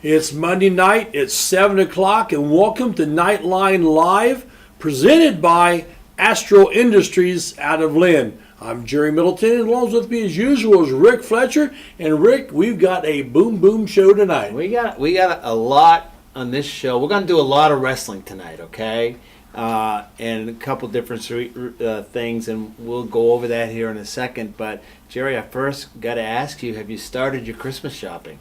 It's Monday night, it's 7 o'clock, and welcome to Knightline Live, presented by Astro Industries out of Lynn. I'm Jerry Middleton, and along with me as usual is Rick Fletcher. And Rick, we've got a boom show tonight. We got a lot on this show. We're going to do a lot of wrestling tonight, okay? And a couple different things, and we'll go over that here in a second. But Jerry, I first got to ask you: have you started your Christmas shopping?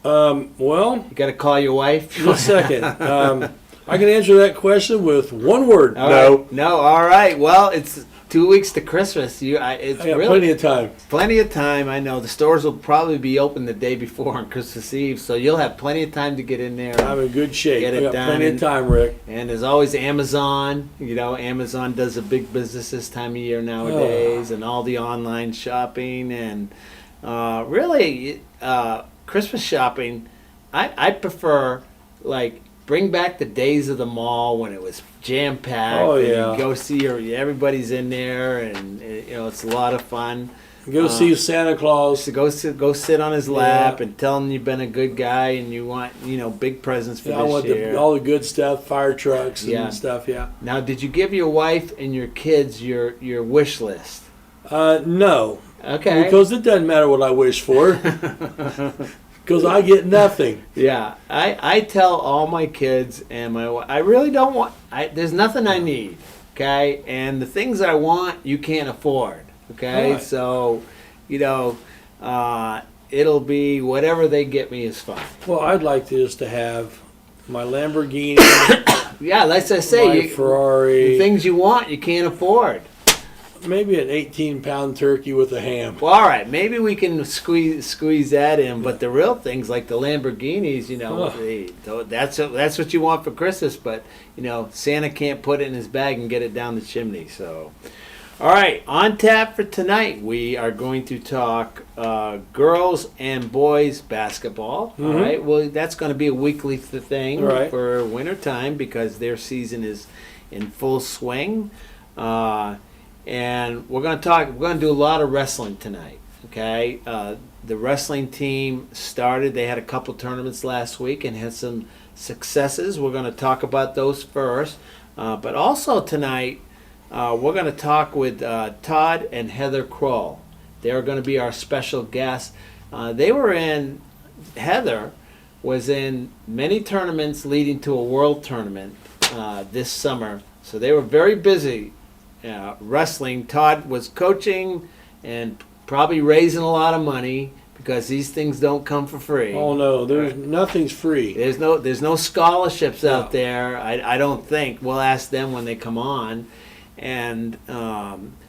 Well, you got to call your wife. Just a second. I can answer that question with one word. No. All right. Well, it's 2 weeks to Christmas. I got plenty of time. Plenty of time. I know the stores will probably be open the day before on Christmas Eve, so you'll have plenty of time to get in there. I'm in good shape. Get it got done. Plenty of time, Rick. And there's always Amazon. You know, Amazon does a big business this time of year nowadays, and all the online shopping and really Christmas shopping. I prefer bring back the days of the mall when it was jam-packed. Oh, yeah. And you go see everybody's in there, and it's a lot of fun. Go see Santa Claus. To go sit on his lap and tell him you've been a good guy and you want big presents for this year. All the good stuff, fire trucks and stuff. Yeah. Now, did you give your wife and your kids your wish list? No. Okay. Because it doesn't matter what I wish for. Because I get nothing. Yeah, I tell all my kids and my wife, I really don't want. There's nothing I need, okay? And the things I want, you can't afford, okay? Right. So, it'll be whatever they get me is fine. Well, I'd like to have my Lamborghini. Yeah, like I say, my Ferrari. The things you want, you can't afford. Maybe an 18-pound turkey with a ham. Well, all right, maybe we can squeeze that in. But the real things like the Lamborghinis, that's what you want for Christmas. But Santa can't put it in his bag and get it down the chimney. So, all right, on tap for tonight, we are going to talk girls and boys basketball. Mm-hmm. All right, well, that's going to be a weekly thing for winter time because their season is in full swing. And we're going to do a lot of wrestling tonight, okay? The wrestling team started. They had a couple tournaments last week and had some successes. We're going to talk about those first. But also tonight, we're going to talk with Todd and Heather Kroll. They're going to be our special guests. Heather was in many tournaments leading to a world tournament this summer. So they were very busy. Wrestling. Todd was coaching and probably raising a lot of money because these things don't come for free. Oh no, nothing's free. There's no scholarships out there. I don't think. We'll ask them when they come on. And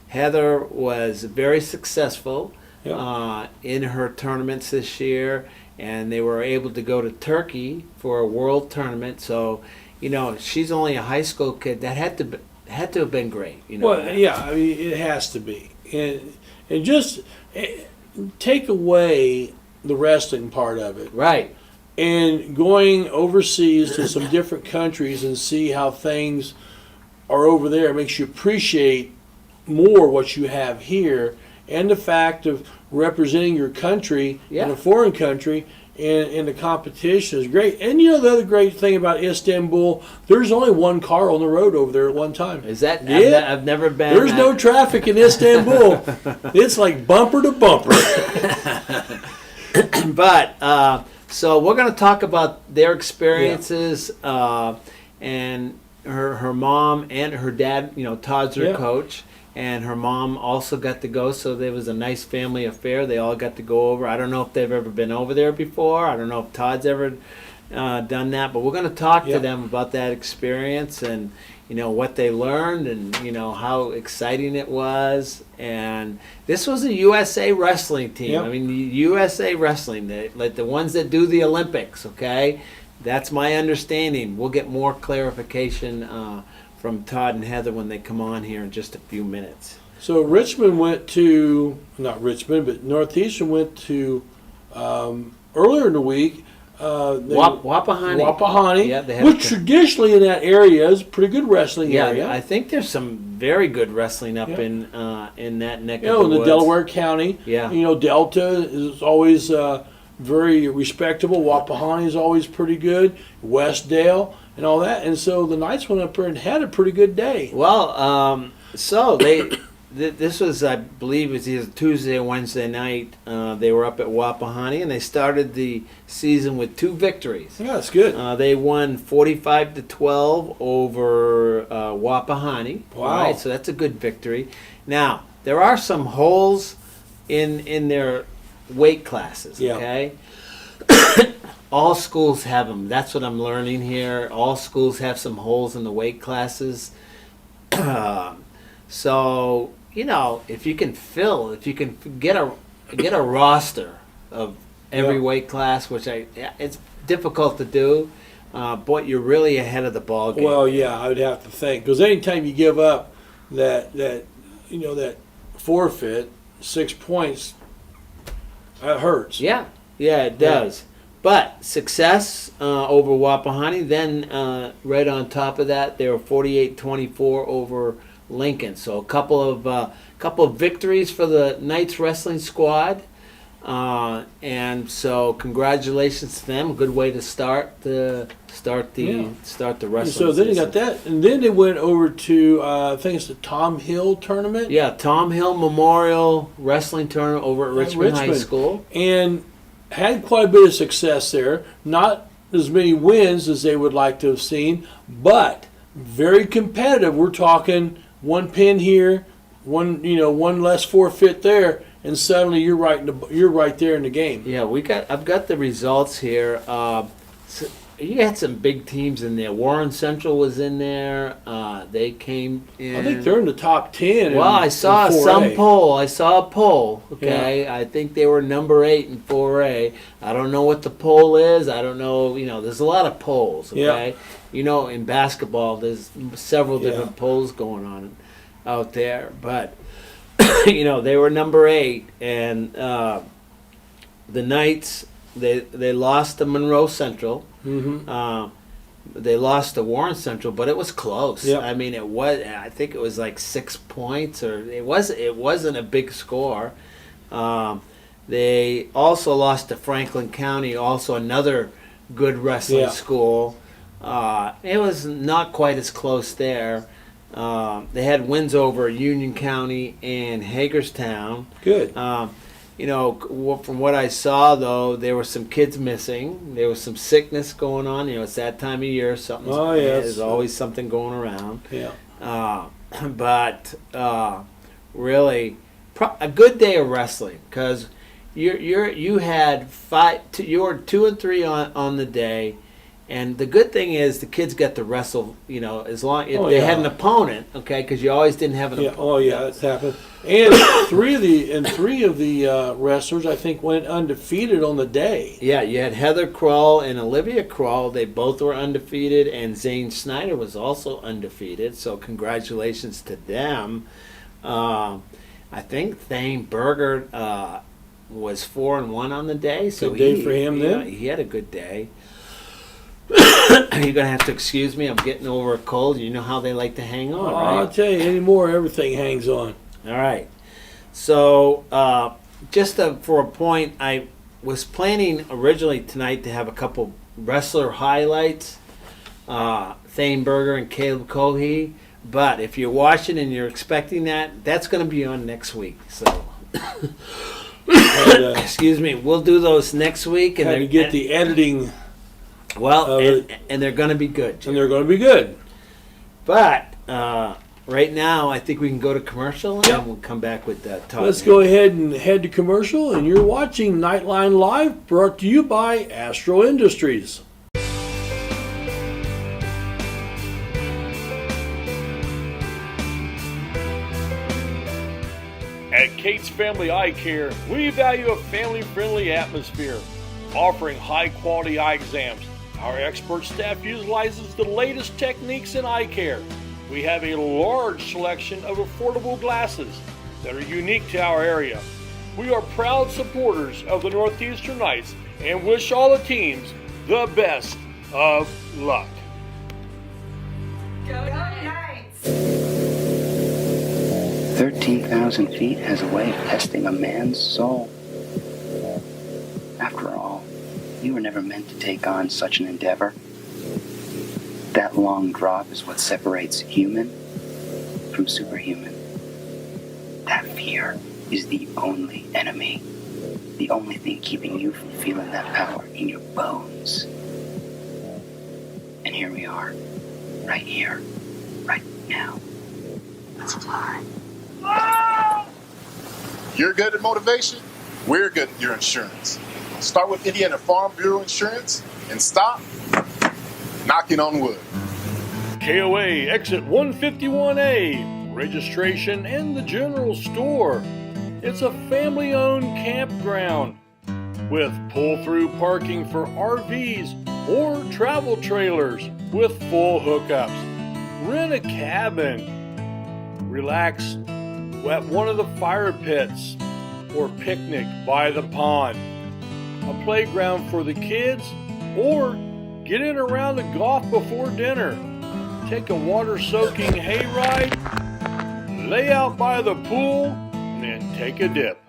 Heather was very successful in her tournaments this year, and they were able to go to Turkey for a world tournament. So, she's only a high school kid. That had to have been great. Well, yeah, I mean, it has to be. And just take away the wrestling part of it. Right. And going overseas to some different countries and see how things are over there makes you appreciate more what you have here, and the fact of representing your country in a foreign country in the competition is great. And the other great thing about Istanbul, there's only one car on the road over there at one time. Is that? Yeah. I've never been. There's no traffic in Istanbul. It's like bumper to bumper. But so we're going to talk about their experiences and her mom and her dad. Todd's her coach. And her mom also got to go, so there was a nice family affair. They all got to go over. I don't know if they've ever been over there before. I don't know if Todd's ever done that. But we're going to talk to them about that experience and, what they learned and, how exciting it was. And this was a USA wrestling team. Yep. I mean, the USA wrestling, like the ones that do the Olympics, okay? That's my understanding. We'll get more clarification from Todd and Heather when they come on here in just a few minutes. So Northeastern went to, earlier in the week, Wapahani, which traditionally in that area is a pretty good wrestling area. I think there's some very good wrestling up in that neck of the in the woods. Delaware County. Yeah. Delta is always very respectable. Wapahani is always pretty good. Westdale and all that. And so the Knights went up there and had a pretty good day. Well, so this was, I believe, it was either Tuesday or Wednesday night. They were up at Wapahani, and they started the season with 2 victories. Yeah, that's good. They won 45-12 over Wapahani. Wow. Right, so that's a good victory. Now, there are some holes in their weight classes, Yeah. okay? All schools have them. That's what I'm learning here. All schools have some holes in the weight classes. So, if you can get a roster of every Yeah. weight class, which it's difficult to do, but you're really ahead of the ball game. Well, yeah, I would have to think. Because anytime you give up that forfeit, 6 points, that hurts. Yeah, it does. But success over Wapahani. Then right on top of that, they were 48-24 over Lincoln. So a couple of victories for the Knights wrestling squad, and so congratulations to them. Good way to start the wrestling. And so then you got that, and then they went over to I think it's the Tom Hill tournament. Yeah, Tom Hill Memorial Wrestling Tournament over at Richmond High School, and had quite a bit of success there. Not as many wins as they would like to have seen, but very competitive. We're talking one pin here, one less forfeit there, and suddenly you're right there in the game. Yeah, I've got the results here. So you had some big teams in there. Warren Central was in there. They came in. I think they're in the top 10. Well, I saw some poll. I saw a poll. Okay, Yeah. I think they were number 8 in 4A. I don't know what the poll is. I don't know. There's a lot of polls. Okay, in basketball, there's several different polls going on out there. But they were number 8, and the Knights they lost to Monroe Central. Mm-hmm. They lost to Warren Central, but it was close. Yep. I mean, I think it was like 6 points, or it wasn't a big score. They also lost to Franklin County, also another good wrestling school. It was not quite as close there. They had wins over Union County and Hagerstown. Good. From what I saw, though, there were some kids missing. There was some sickness going on. It's that time of year. There's always something going around. Yeah. But really, a good day of wrestling, because you had 5. You were 2 and 3 on the day. And the good thing is the kids get to wrestle, as long if they had an opponent, okay, because you always didn't have an opponent. Oh yeah, that's happened. And three of the wrestlers I think went undefeated on the day. Yeah, you had Heather Kroll and Olivia Kroll. They both were undefeated, and Zane Snyder was also undefeated. So congratulations to them. I think Thane Berger was 4-1 on the day. So good day for him then. He had a good day. You're going to have to excuse me. I'm getting over a cold. You know how they like to hang on, right? I'll tell you, anymore, everything hangs on. All right. So, just for a point, I was planning originally tonight to have a couple wrestler highlights, Thane Berger and Caleb Cohey. But if you're watching and you're expecting that, that's going to be on next week. So, excuse me. We'll do those next week. And to get the editing. Well, and they're going to be good. And they're going to be good. But right now, I think we can go to commercial, and we'll come back with talk. Let's go ahead and head to commercial. And you're watching Knightline Live, brought to you by Astro Industries. At Kate's Family Eye Care, we value a family-friendly atmosphere, offering high-quality eye exams. Our expert staff utilizes the latest techniques in eye care. We have a large selection of affordable glasses that are unique to our area. We are proud supporters of the Northeastern Knights and wish all the teams the best of luck. Go Knights! 13,000 feet has a way of testing a man's soul. After all, You were never meant to take on such an endeavor. That long drop is what separates human from superhuman. That fear is the only enemy. The only thing keeping you from feeling that power in your bones. And here we are. Right here. Right now. Let's fly. You're good at motivation, we're good at your insurance. Start with Indiana Farm Bureau Insurance and stop knocking on wood. KOA exit 151A, registration in the general store. It's a family-owned campground with pull-through parking for RVs or travel trailers with full hookups. Rent a cabin. Relax at one of the fire pits or picnic by the pond. A playground for the kids, or get in around the golf before dinner. Take a water-soaking hayride, lay out by the pool, and then take a dip.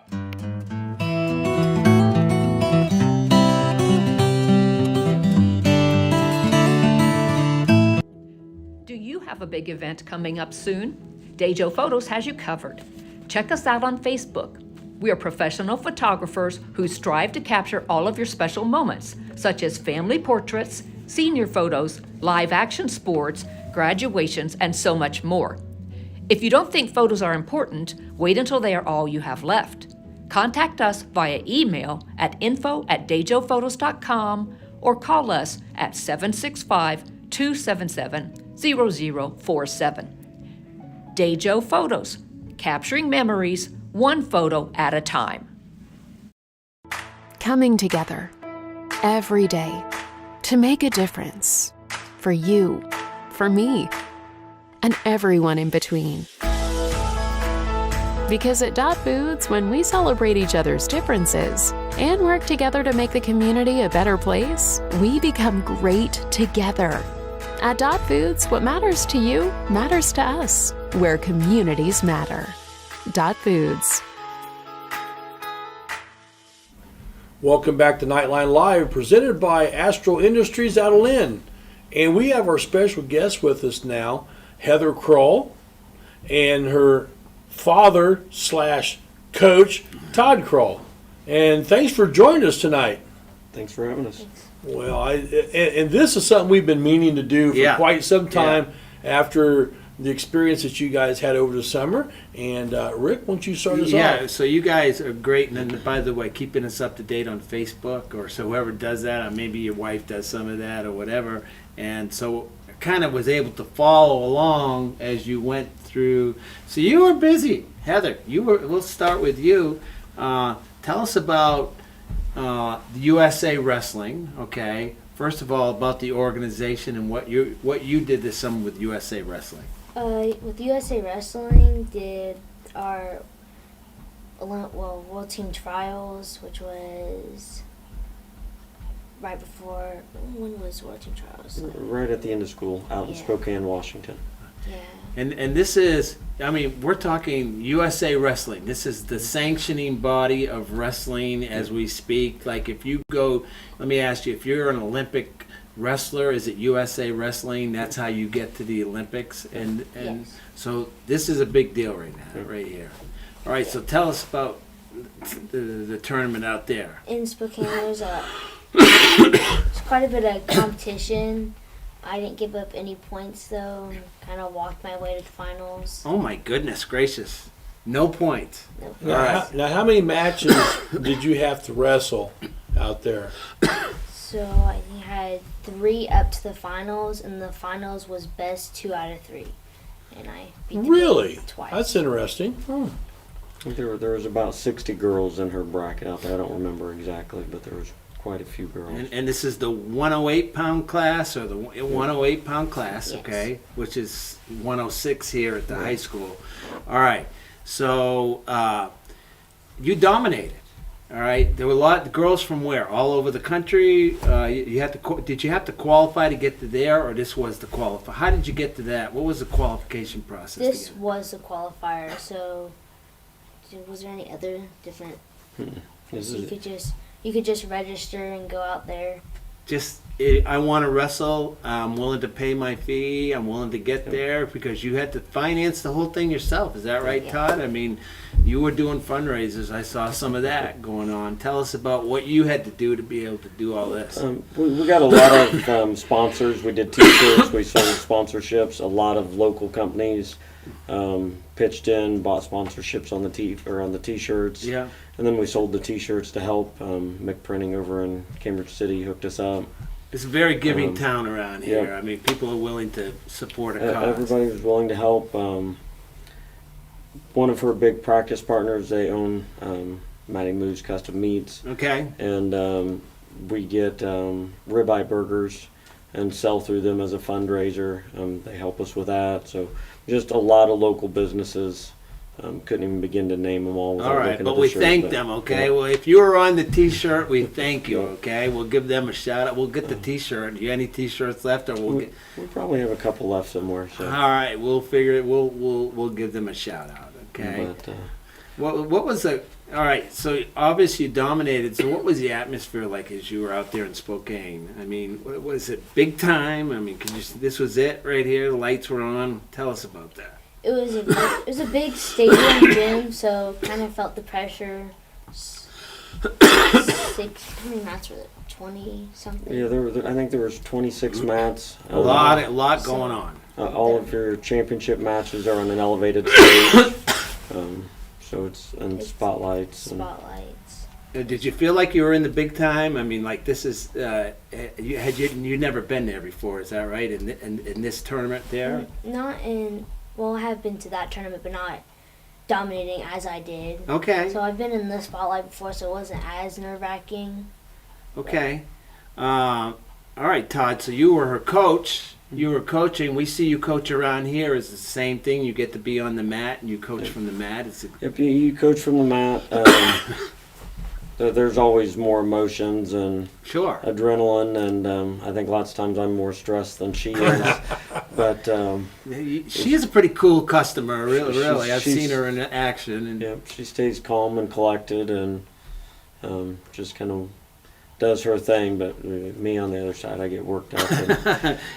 Do you have a big event coming up soon? Dejo Photos has you covered. Check us out on Facebook. We are professional photographers who strive to capture all of your special moments, such as family portraits, senior photos, live action sports, graduations, and so much more. If you don't think photos are important, wait until they are all you have left. Contact us via email at info@dejophotos.com or call us at 765-277-0047. Dejo Photos, capturing memories one photo at a time. Coming together every day to make a difference for you, for me, and everyone in between. Because at Dot Foods, when we celebrate each other's differences and work together to make the community a better place, we become great together. At Dot Foods, what matters to you matters to us, where communities matter. Dot Foods. Welcome back to Knightline Live, presented by Astro Industries out of Lynn. And we have our special guest with us now, Heather Kroll, and her father/coach, Todd Kroll. And thanks for joining us tonight. Thanks for having us. Well, and this is something we've been meaning to do for quite some time after the experience that you guys had over the summer. And Rick, why don't you start us off? Yeah, so you guys are great. And then, by the way, keeping us up to date on Facebook, or so whoever does that, or maybe your wife does some of that or whatever. And so I kind of was able to follow along as you went through. So you were busy. Heather, we'll start with you. Tell us about the USA Wrestling, okay? First of all, about the organization and what you did this summer with USA Wrestling. With USA Wrestling, did our World Team Trials, which was right before. When was World Team Trials? Right at the end of school, out in Spokane, Washington. Yeah. And this is, I mean, we're talking USA Wrestling. This is the sanctioning body of wrestling as we speak. Like if you go, let me ask you, if you're an Olympic wrestler, is it USA Wrestling? That's how you get to the Olympics. And Yes. so this is a big deal right now, right here. All right, so tell us about the tournament out there. In Spokane, there's quite a bit of competition. I didn't give up any points though, and kind of walked my way to the finals. Oh my goodness gracious. No points. Now, how many matches did you have to wrestle out there? So I had 3 up to the finals, and the finals was best 2 out of 3. And I beat the Really? game twice. That's interesting. I think there was about 60 girls in her bracket out there. I don't remember exactly, but there was quite a few girls. And this is the 108-pound class, or the 108-pound class, Yes. okay, which is 106 here at the high school. All right, so you dominated. All right, there were a lot of girls from where? All over the country. You had to. Did you have to qualify to get to there, or this was the qualify? How did you get to that? What was the qualification process? This to get? was the qualifier. So was there any other different? This So you is could just you could just register and go out there. Just, I want to wrestle. I'm willing to pay my fee. I'm willing to get there, because you had to finance the whole thing yourself. Is that right, Yeah. Todd? I mean, you were doing fundraisers. I saw some of that going on. Tell us about what you had to do to be able to do all this. We got a lot of sponsors. We did T-shirts. We sold sponsorships. A lot of local companies pitched in, bought sponsorships on the T-shirts. Yeah. And then we sold the T-shirts to help. McPrinting over in Cambridge City hooked us up. It's a very giving town around here. yeah. I mean, people are willing to support a cause. Everybody was willing to help. One of her big practice partners, they own Matty Moo's Custom Meats. Okay. And we get ribeye burgers and sell through them as a fundraiser. They help us with that. So just a lot of local businesses. Couldn't even begin to name them all. All right, but we thank them, okay? Well, if you were on the T-shirt, we thank you, okay? We'll give them a shout out. We'll get the T-shirt. Do you have any T-shirts left, or we'll get? We probably have a couple left somewhere. So. All right, we'll figure it. We'll give them a shout out, okay? But, What was the? All right, so obviously you dominated. So what was the atmosphere like as you were out there in Spokane? I mean, was it big time? I mean, this was it right here. The lights were on. Tell us about that. It was a big stadium gym, so kind of felt the pressure. How many mats were there? 20 something. yeah, I think there was 26 mats. A lot going on. All of your championship matches are on an elevated stage. So it's spotlights. Spotlights. Did you feel like you were in the big time? I mean, like this is you'd never been there before, is that right? In this tournament there? Not in. Well, I have been to that tournament, but not dominating as I did. Okay. So I've been in the spotlight before, so it wasn't as nerve-wracking. Okay. All right, Todd. So you were her coach. You were coaching. We see you coach around here. Is the same thing? You get to be on the mat and you coach from the mat. If you coach from the mat, there's always more emotions and Sure. adrenaline, and I think lots of times I'm more stressed than she is. But She is a pretty cool customer, really. She's- I've she's- seen her in action. And yeah, she stays calm and collected, and just kind of does her thing. But me on the other side, I get worked up.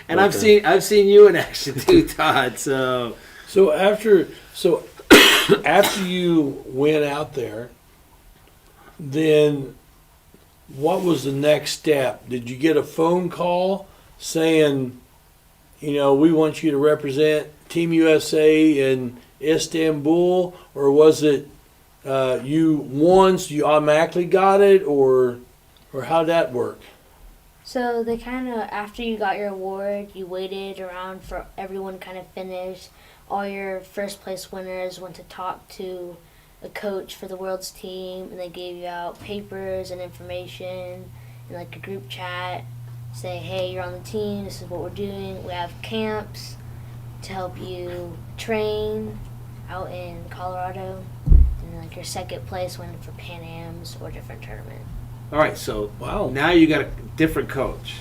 And I've seen you in action too, Todd. So after you went out there, then what was the next step? Did you get a phone call saying, we want you to represent Team USA in Istanbul, or was it you won, so you automatically got it, or how'd that work? So they kind of, after you got your award, you waited around for everyone kind of finish. All your first place winners went to talk to a coach for the world's team, and they gave you out papers and information in like a group chat. Say, hey, you're on the team, this is what we're doing. We have camps to help you train out in Colorado. And like your second place went for Pan Am's or different tournament. all right. So Wow. now you got a different coach,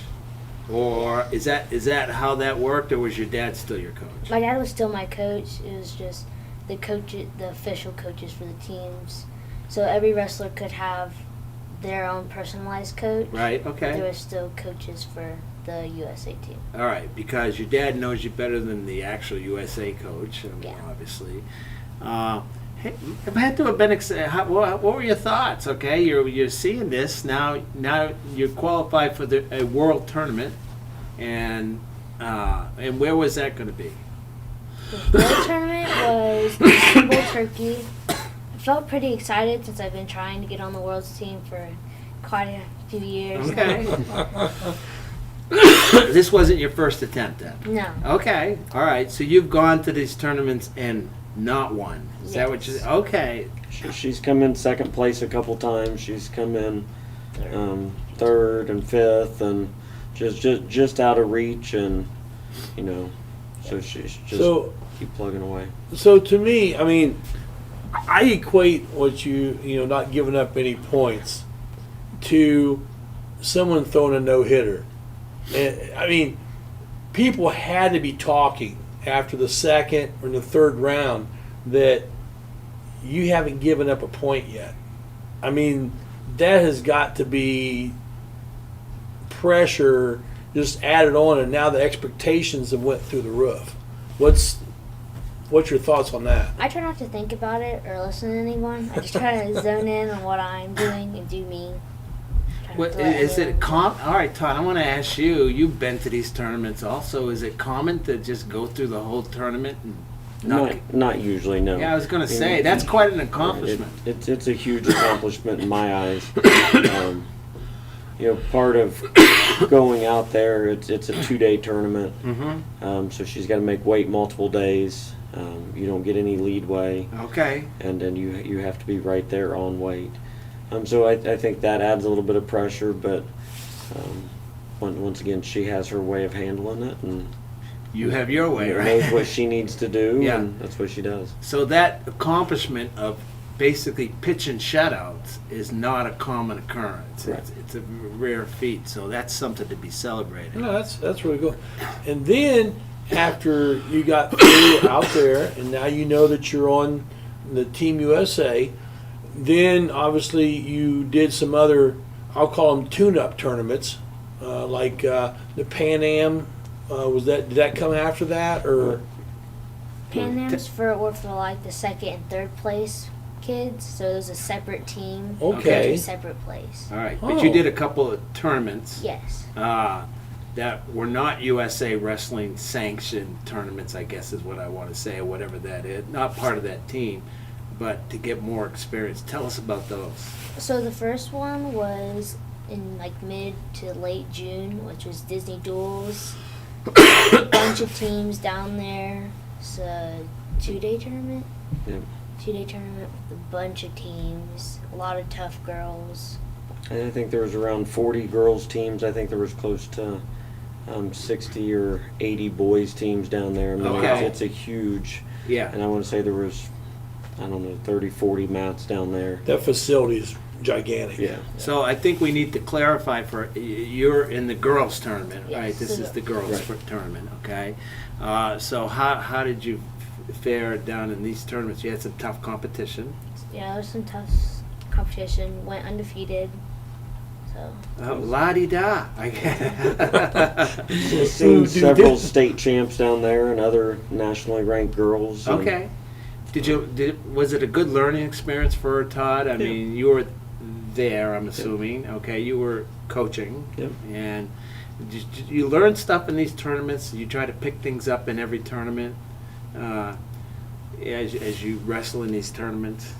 or is that how that worked, or was your dad still your coach? My dad was still my coach. It was just the official coaches for the teams. So every wrestler could have their own personalized coach. Right. But Okay. there were still coaches for the USA team. All right, because your dad knows you better than the actual USA coach, I mean, Yeah. obviously. Hey, it had to have been what were your thoughts? Okay, you're seeing this now. Now you're qualified for a world tournament, and where was that going to be? The world tournament was in Istanbul, Turkey. I felt pretty excited since I've been trying to get on the world's team for quite a few years. Okay. This wasn't your first attempt then? No. Okay, all right. So you've gone to these tournaments and not won. Is that what you? Yes. Okay. she's come in second place a couple times. She's come in third and fifth, and just out of reach, and so she's just keep plugging away. So to me, I mean, I equate what you not giving up any points to someone throwing a no-hitter. And I mean, people had to be talking after the second or the third round that you haven't given up a point yet. I mean, that has got to be pressure just added on, and now the expectations have went through the roof. What's your thoughts on that? I try not to think about it or listen to anyone. I just try to zone in on what I'm doing and do me. What, is it all right, Todd, I want to ask you, you've been to these tournaments also. Is it common to just go through the whole tournament and Not usually, no. Yeah, I was going to say, that's quite an accomplishment. It's a huge accomplishment in my eyes. Part of going out there, it's a 2-day tournament. Mm-hmm. So she's got to make weight multiple days. You don't get any leadway. Okay. And then you have to be right there on weight. So I think that adds a little bit of pressure, but once again, she has her way of handling it, and you have your way, right? Knows what she needs to do, Yeah. and that's what she does. So that accomplishment of basically pitching shutouts is not a common occurrence. Right. It's a rare feat, so that's something to be celebrated. No, that's really cool. And then after you got through out there, and now you know that you're on the Team USA, then obviously you did some other, I'll call them tune-up tournaments, like the Pan Am. Did that come after that, or? Pan Am's were for like the second and third place kids, so it was a separate team. Okay. A separate place. All right, but you did a couple of tournaments. Yes. That were not USA Wrestling sanctioned tournaments, I guess is what I want to say, or whatever that is. Not part of that team, but to get more experience. Tell us about those. So the first one was in like mid to late June, which was Disney Duels. A bunch of teams down there. It's a 2-day tournament. Yep. 2-day tournament with a bunch of teams. A lot of tough girls. I think there was around 40 girls teams. I think there was close to 60 or 80 boys teams down there. I mean, Okay. it's a huge, Yeah. and I want to say there was, 30, 40 mats down there. That facility is gigantic. Yeah. So I think we need to clarify you're in the girls tournament, Yes. right? This is the girls Right. tournament, okay? So how did you fare down in these tournaments? You had some tough competition. Yeah, there was some tough competition. Went undefeated. So La-di-da. Seen several state champs down there and other nationally ranked girls. and- Okay. Was it a good learning experience for Todd? I mean, you were there, I'm assuming. Okay, you were coaching. Yep. And did you learn stuff in these tournaments? You try to pick things up in every tournament as you wrestle in these tournaments?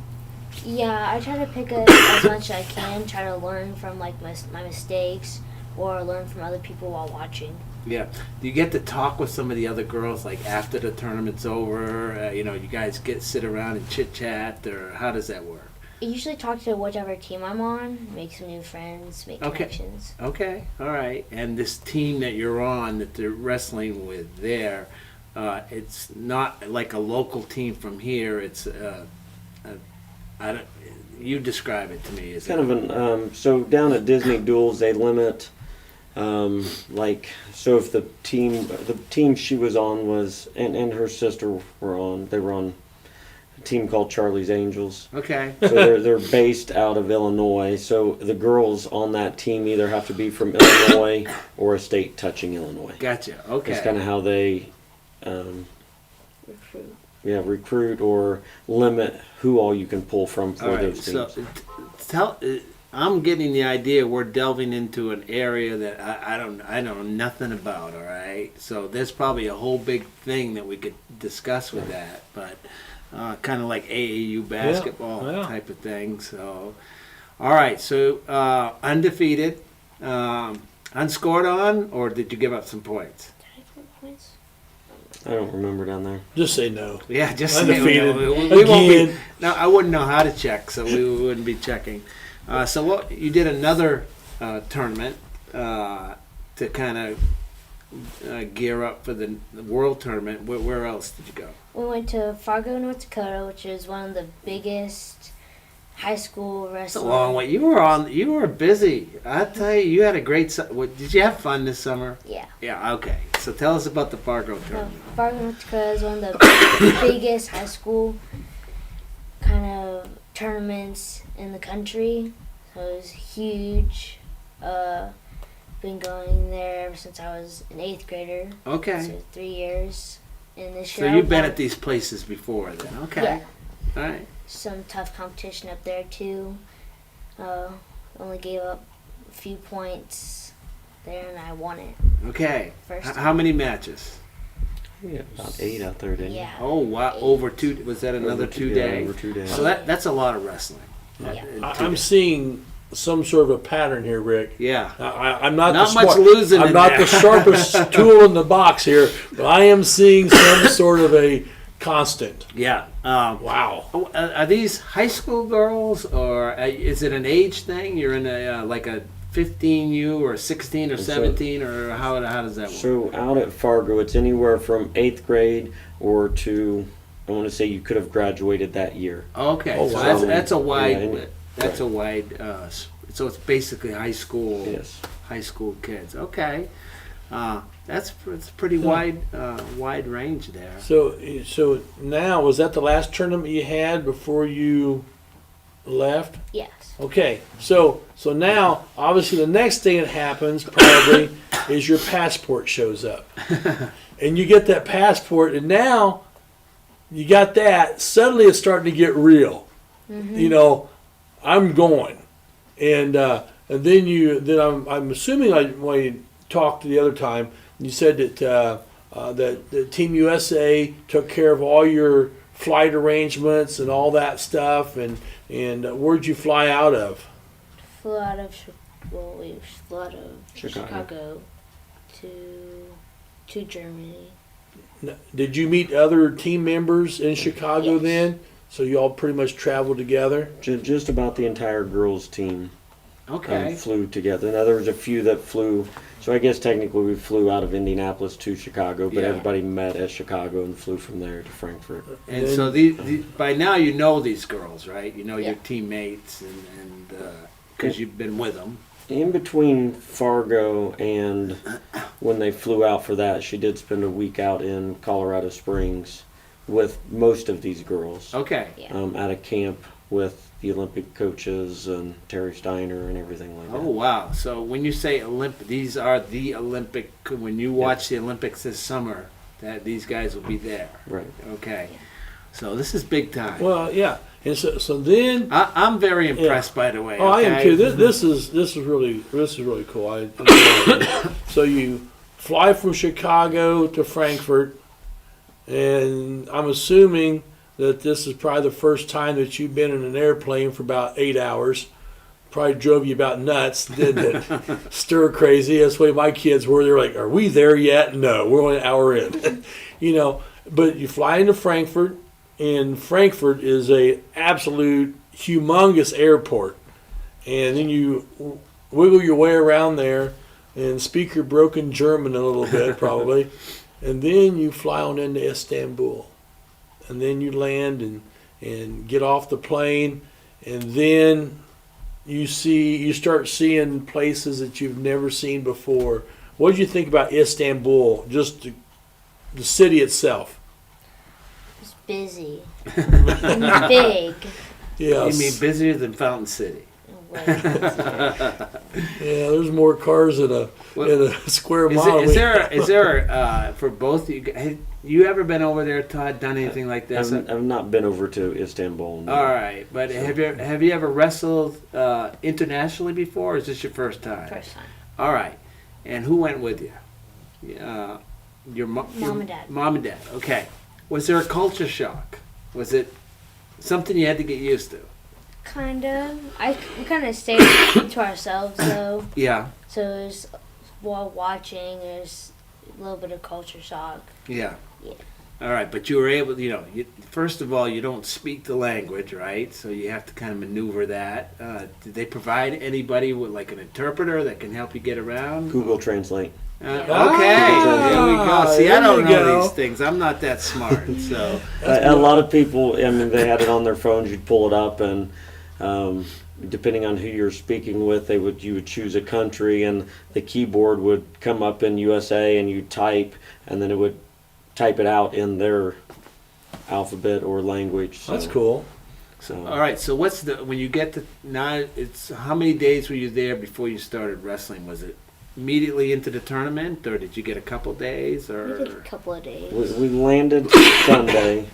yeah, I try to pick up as much as I can. Try to learn from like my mistakes or learn from other people while watching. Yeah. Do you get to talk with some of the other girls like after the tournament's over? You guys sit around and chit chat, or how does that work? I usually talk to whichever team I'm on, make some new friends, make connections. Okay, all right. And this team that you're on, that they're wrestling with there, it's not like a local team from here. It's you describe it to me. It's kind of so down at Disney Duels they limit, so if the team she was on was, and her sister were on, they were on a team called Charlie's Angels. Okay. So they're based out of Illinois. So the girls on that team either have to be from Illinois or a state touching Illinois. Gotcha. Okay. That's kind of how they recruit or limit who all you can pull from for All right, those teams. so I'm getting the idea we're delving into an area that I know nothing about. All right, so there's probably a whole big thing that we could discuss with that, but kind of like AAU basketball type of thing. So, all right, so undefeated, unscored on, or did you give up some points? Points? I don't remember down there. Just say no. Yeah, just Undefeated. we won't be. Again. No, I wouldn't know how to check, so we wouldn't be checking. So you did another tournament to kind of gear up for the world tournament. Where else did you go? We went to Fargo, North Dakota, which is one of the biggest high school It's a wrestling. long way. You were busy. I tell you, you had a great. Did you have fun this summer? Yeah. Yeah. Okay. So tell us about the Fargo tournament. Fargo, North Dakota is one of the biggest high school kind of tournaments in the country. It was huge. Been going there ever since I was an 8th grader. Okay. So 3 years. And this So year you've been won at these places before then. Okay. Yeah. All right. some tough competition up there too. Only gave up a few points there, and I won it. Okay. First How many matches? Yeah, about 8 out there, didn't you? Yeah. Oh, wow. 8. Over 2, was that another Over 2 yeah, days? over 2 days. So that's a lot of wrestling. Yeah. I'm seeing some sort of a pattern here, Rick. Yeah. I'm not Not the much smart- losing I'm in not there. the sharpest tool in the box here, but I am seeing some sort of a constant. Yeah. Wow. Are these high school girls, or is it an age thing? You're in a like a 15U or 16 or 17, or how does that work? So out at Fargo, it's anywhere from 8th grade or to, I want to say you could have graduated that year. Okay, Oh, so wow. that's a wide, Yeah, that's a wide. So it's basically high school. Yes. High school kids. Okay, it's pretty wide range there. So now, was that the last tournament you had before you left? Yes. Okay, so now obviously the next thing that happens probably is your passport shows up, and you get that passport, and now you got that. Suddenly it's starting to get real. You know, I'm going, and then I'm assuming when you talked the other time, you said that that Team USA took care of all your flight arrangements and all that stuff, and where'd you fly out of? Flew out of we flew out of Chicago. Chicago to Germany. Did you meet other team members in Chicago Yes. then? So you all pretty much traveled together? Just about the entire girls' team Okay. flew together. Now there was a few that flew. So I guess technically we flew out of Indianapolis to Chicago, but Yeah. everybody met at Chicago and flew from there to Frankfurt. And so by now you know these girls, right? You know your Yeah. teammates, and because you've been with them. In between Fargo and when they flew out for that, she did spend a week out in Colorado Springs with most of these girls Okay. Yeah. at a camp with the Olympic coaches and Terry Steiner and everything like that. Oh wow! So when you say Olympic, these are the Olympic. When you watch the Olympics this summer, that these guys will be there. Right. Okay. So this is big time. Well, yeah. And so then, I'm very impressed, by the way. oh, I am okay? too. This is really cool. I enjoy it. So you fly from Chicago to Frankfurt, and I'm assuming that this is probably the first time that you've been in an airplane for about 8 hours. Probably drove you about nuts, didn't it? Stir crazy. That's the way my kids were. They're like, "Are we there yet?" No, we're only an hour in. You know, but you fly into Frankfurt, and Frankfurt is a absolute humongous airport. And then you wiggle your way around there and speak your broken German a little bit, probably. And then you fly on into Istanbul. And then you land and get off the plane, and then you start seeing places that you've never seen before. What did you think about Istanbul, just the city itself? It's busy and big. Yeah, You mean busier than Fountain City? Way busier. yeah. There's more cars in a square mile. Is there for both of you? Have you ever been over there, Todd? Done anything like this? I've not been over to Istanbul. No. All right, but have you ever wrestled internationally before? Or is this your first time? First time. All right, and who went with you? Your Mom and Dad. Mom and Dad. Okay. Was there a culture shock? Was it something you had to get used to? Kind of. We kind of stayed to ourselves though. Yeah. So it was, while watching, there's a little bit of culture shock. Yeah. Yeah. All right, but you were able, first of all, you don't speak the language, right? So you have to kind of maneuver that. Did they provide anybody with like an interpreter that can help you get around? Google Translate. Okay, Ah, there we go. See, I there don't you know go. these things. I'm not that smart, so. A lot of people, I mean, they had it on their phones. You'd pull it up, and depending on who you're speaking with, you would choose a country, and the keyboard would come up in USA, and you type, and then it would type it out in their alphabet or language. So. That's cool. So, all right. So what's when you get to now? It's how many days were you there before you started wrestling? Was it immediately into the tournament, or did you get a couple days? Or We did a couple of days. We landed Sunday,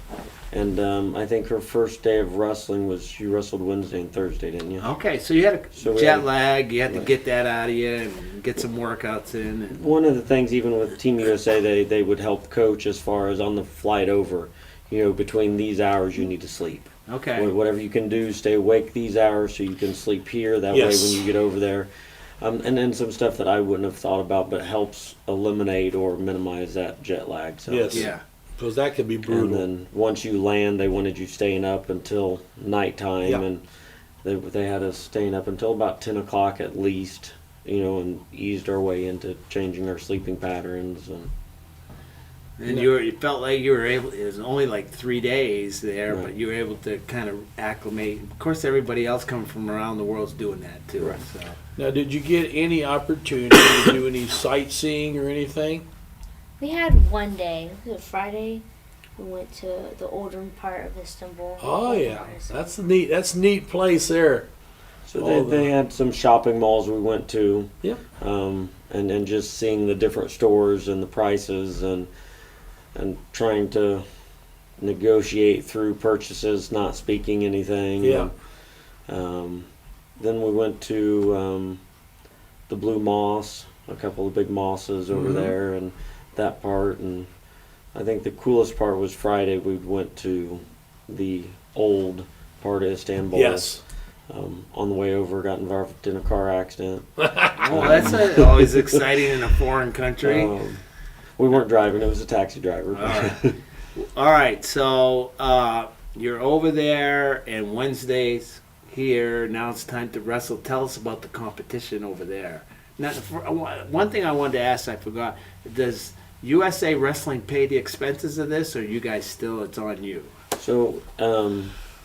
and I think her first day of wrestling was you wrestled Wednesday and Thursday, didn't you? okay, so you had a So we jet had- lag. You had to Right. get that out of you and get some workouts in. And, One of the things, even with Team USA, they would help coach as far as on the flight over. Between these hours, you need to sleep. okay. Whatever you can do, stay awake these hours so you can sleep here. That Yes. way, when you get over there, and then some stuff that I wouldn't have thought about, but helps eliminate or minimize that jet lag. So. Yes. Yeah. Because that could be And brutal. then once you land, they wanted you staying up until nighttime, Yeah. and they had us staying up until about 10 o'clock at least. And eased our way into changing our sleeping patterns And you felt like you were able. It was only like 3 days there, Right. but you were able to kind of acclimate. Of course, everybody else coming from around the world's doing that too. Right. So. Now, did you get any opportunity to do any sightseeing or anything? We had one day. It was Friday. We went to the older part of Istanbul. Oh yeah, that's a neat. That's a neat place there. So All they had some shopping malls we went to. Yep. And just seeing the different stores and the prices and trying to negotiate through purchases, not speaking anything. Yeah. Then we went to the Blue Moss, a couple of big mosses over Mhm. there, and that part. And I think the coolest part was Friday. We went to the old part of Istanbul. Yes. On the way over, got involved in a car accident. Oh, that's always exciting in a foreign country. We weren't driving; it was a taxi driver. All right, so you're over there, and Wednesday's here. Now it's time to wrestle. Tell us about the competition over there. Now, one thing I wanted to ask, I forgot. Does USA Wrestling pay the expenses of this, or you guys still? It's on you. So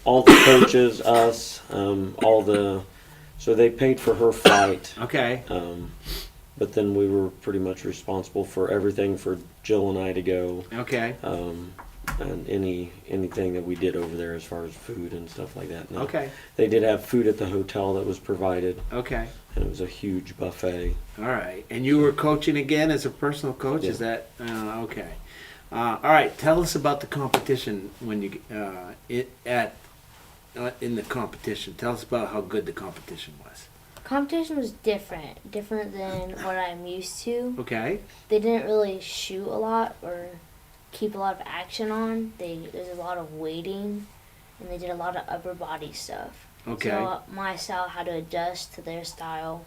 all the coaches, us, so they paid for her flight. Okay. But then we were pretty much responsible for everything for Jill and I to go, Okay. and anything that we did over there as far as food and stuff like that. Now, Okay. they did have food at the hotel that was provided, Okay. and it was a huge buffet. All right. And you were coaching again as a personal coach? Yeah. Is that okay? All right. Tell us about the competition when you in the competition. Tell us about how good the competition was. Competition was different than what I'm used to. Okay. They didn't really shoot a lot or keep a lot of action on. There's a lot of waiting, and they did a lot of upper body stuff. Okay. So my style had to adjust to their style.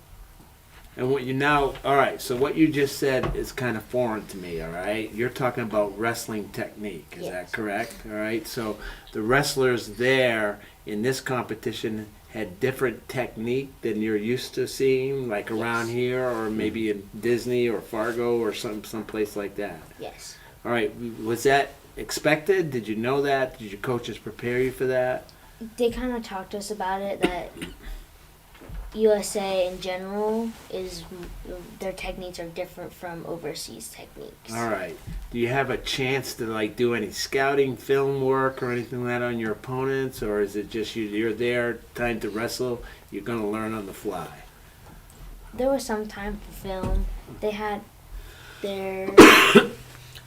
And what you now, all right, so what you just said is kind of foreign to me, all right? You're talking about wrestling technique, is that Yes. correct? All right, so the wrestlers there in this competition had different technique than you're used to seeing, like around here or maybe in Disney or Fargo or someplace like that. Yes. All right, was that expected? Did you know that? Did your coaches prepare you for that? They kind of talked to us about it, that USA in general their techniques are different from overseas techniques. All right. Do you have a chance to like do any scouting, film work, or anything like that on your opponents, or is it just you're there, time to wrestle, you're gonna learn on the fly? There was some time for film. They had their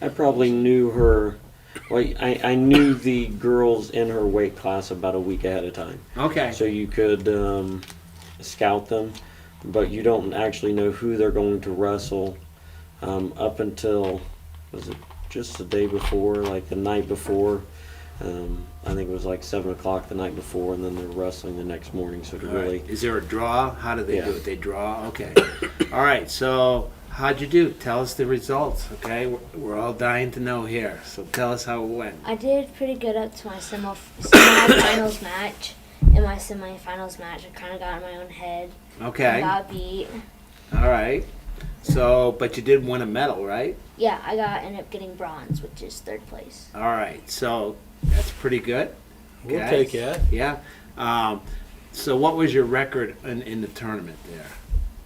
I probably knew her. Well, I knew the girls in her weight class about a week ahead of time. Okay. So you could scout them, but you don't actually know who they're going to wrestle up until, was it just the day before, like the night before? I think it was like 7 o'clock the night before, and then they're wrestling the next morning. So to All right. really, Is there a draw? How do they Yeah. do it? They draw? Okay. All right. So how'd you do? Tell us the results, okay? We're all dying to know here. So tell us how it went. I did pretty good up to my semifinals match. In my semifinals match, I kind of got in my own head. Okay. I got beat. All right. So, but you did win a medal, right? Yeah, ended up getting bronze, which is third place. All right. So that's pretty good. We'll Okay. take that. Yeah. So what was your record in the tournament there?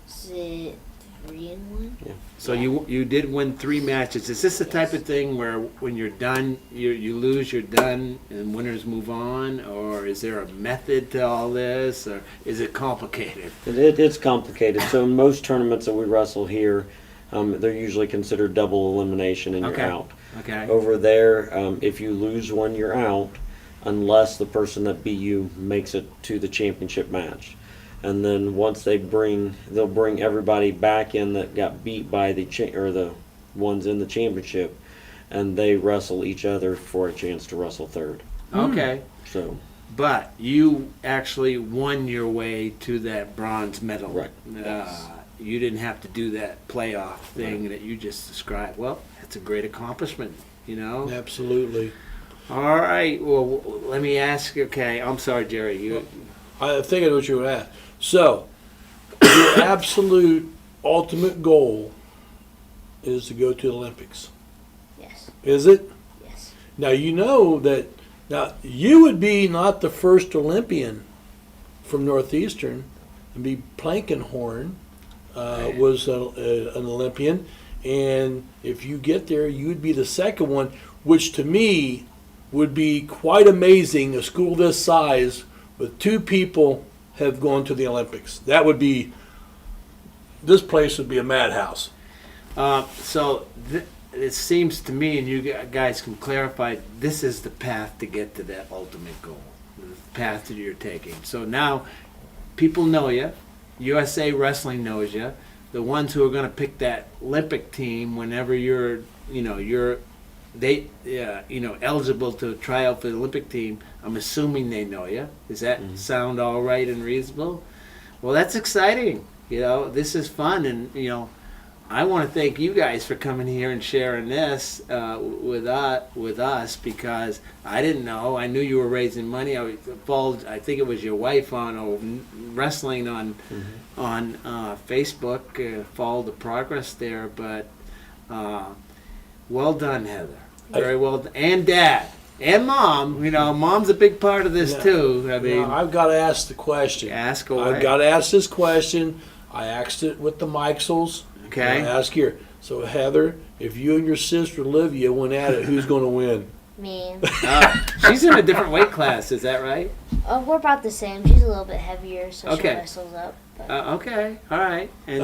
Is it 3-1. So you did win 3 matches. Is this the type of thing where when you're done, you lose, you're done, and winners move on? Or is there a method to all this? Or is it complicated? It's complicated. So in most tournaments that we wrestle here, they're usually considered double elimination and you're out. Okay. Over there, if you lose one, you're out, unless the person that beat you makes it to the championship match. And then once they'll bring everybody back in that got beat by the ones in the championship, and they wrestle each other for a chance to wrestle third. Okay. So, But you actually won your way to that bronze medal. Right. You didn't have to do that playoff thing that you just described. Well, that's a great accomplishment, you know? Absolutely. All right. Well, let me ask you. Okay. I'm sorry, Jerry. I think I know what you would ask. So, your absolute ultimate goal is to go to the Olympics. Yes. Is it? Yes. Now, you know that you would be not the first Olympian from Northeastern. And be Plankenhorn was an Olympian. And if you get there, you would be the second one, which to me would be quite amazing, a school this size with 2 people have gone to the Olympics. That would be, this place would be a madhouse. So it seems to me, and you guys can clarify, this is the path to get to that ultimate goal, the path that you're taking. So now people know you. USA Wrestling knows you. The ones who are going to pick that Olympic team whenever you're eligible to try out for the Olympic team, I'm assuming they know you. Does that sound all right and reasonable? Well, that's exciting. You know, this is fun, and I want to thank you guys for coming here and sharing this with us, because I didn't know. I knew you were raising money. I followed, I think it was your wife on wrestling on Facebook. Followed the progress there, but well done, Heather. Very well done. And Dad. And Mom. Mom's a big part of this too. I mean, I've got to ask the question. Ask away. I've got to ask this question. I asked it with the Mikesels. Okay. I ask here. So Heather, if you and your sister Olivia went at it, who's going to win? Me. She's in a different weight class. Is that right? Oh, we're about the same. She's a little bit heavier, so Okay. she wrestles up. But Okay. All right. And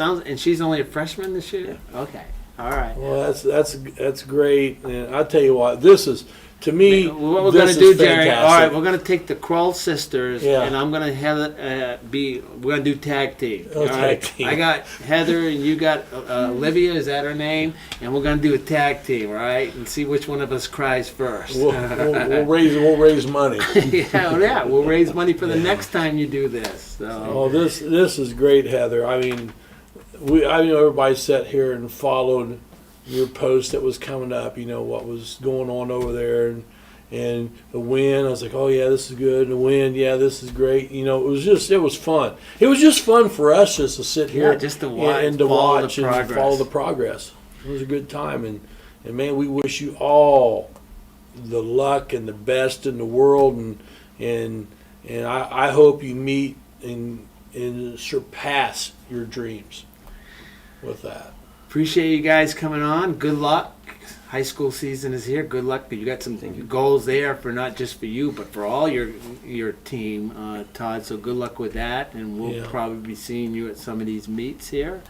and she's only a freshman this year. Okay. All right. Well, that's great. And I tell you what, this is, to me, What we're this going to is do, Jerry, fantastic. all right, we're going to take the Kroll sisters, Yeah. and I'm going to have it we're going to do tag team. Oh, all tag right? team. I got Heather, and you got Olivia, is that her name? And we're going to do a tag team, all right, and see which one of us cries first. We'll raise money. yeah, we'll raise money for the next time you do this. So. Oh, this is great, Heather. I mean, I know everybody sat here and followed your post that was coming up. What was going on over there, and the win. I was like, oh yeah, this is good. And the win, yeah, this is great. It was fun. It was just fun for us just to sit here, just to watch, and follow the progress. It was a good time, and man, we wish you all the luck and the best in the world, and I hope you meet and surpass your dreams with that. Appreciate you guys coming on. Good luck. High school season is here. Good luck. You got some goals there for not just for you, but for all your team, Todd. So good luck with that, and we'll probably be seeing you at some of these meets here.